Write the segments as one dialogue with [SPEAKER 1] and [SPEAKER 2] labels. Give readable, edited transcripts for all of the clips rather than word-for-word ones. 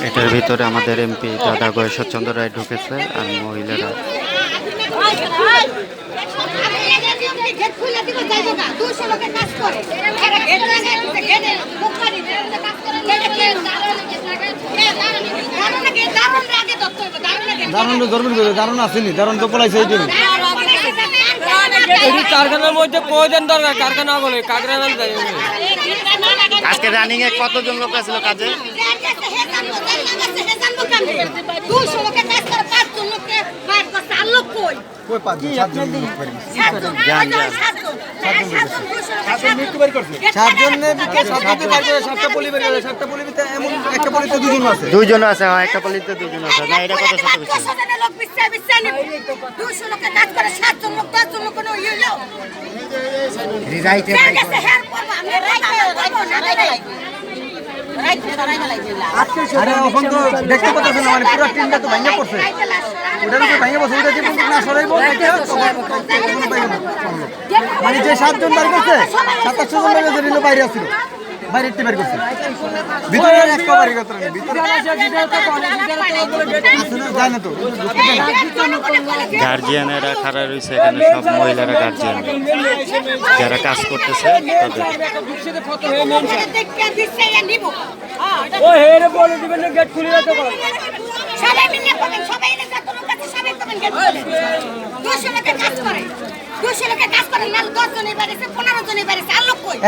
[SPEAKER 1] এটার ভিতরে আমাদের এমপি দাদা গয়েশ্বরচন্দ্র রায় ঢুকেছে আর মহিলারা
[SPEAKER 2] দারুণ আসেনি, দারুণ তো পলাইছে এই জন্য।
[SPEAKER 3] কারখানার মধ্যে প্রয়োজন দরকার, কারখানা বলে কারখানা।
[SPEAKER 1] আজকে রানিং এ কতজন লোক আসলো কাজে? দুইজন আছে, একটা পলিতে দুজন আছে। না এটা কত শত বেশি?
[SPEAKER 2] দেখতে পাচ্ছেন মানে পুরো টিমটা তো ভাঙা পড়ছে, ওটার উপরে ভাঙা পড়ছে, ওটা যে না সরাইবো মানে যে 7 জন বার করছে 27 জন বাইরে আসছিল, বাইরে বের করছে ভিতরে একটা বাড়ি কথা নেই, ভিতরে যায় না তো।
[SPEAKER 1] গার্জিয়ানেরা খাড়া রয়েছে এখানে, সব মহিলারা গার্জিয়ান যারা কাজ করতেছে তাদের।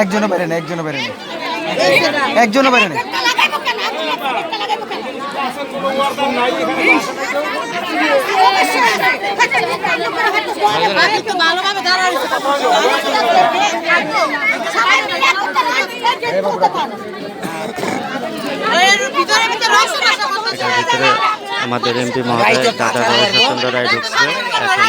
[SPEAKER 2] একজনও বেরে না, একজনও বেরে না, একজনও বেরে না।
[SPEAKER 1] এটার ভিতরে আমাদের এমপি মহোদয় দাদা গয়েশ্বরচন্দ্র রায় ঢুকছে, এখন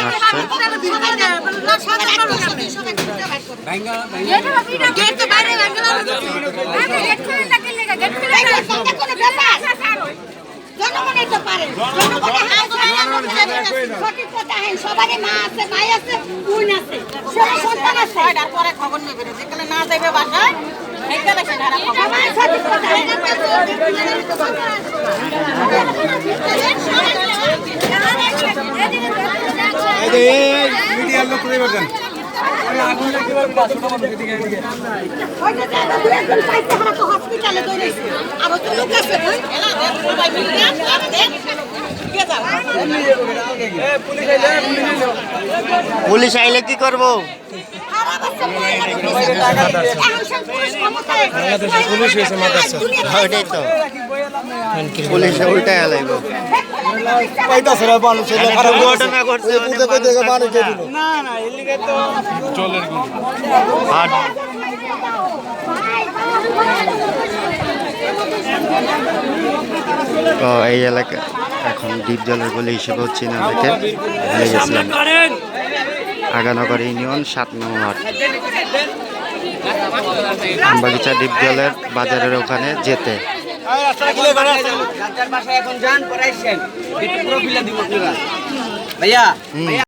[SPEAKER 1] আসছে। পুলিশ আইলে কি করবো? পুলিশ উল্টায় আলাইব। ঘটনা ঘটছে তো এই এলাকা এখন দ্বীপ জলের বলে হিসেবে হচ্ছে না। দেখে ভুলে গেছিলাম আগানগর ইউনিয়ন 7 নং ওয়ার্ড, আমবাগিচা দ্বীপ জলের বাজারের ওখানে যেতে।
[SPEAKER 3] এখন যান পরে আসেন, ভাইয়া।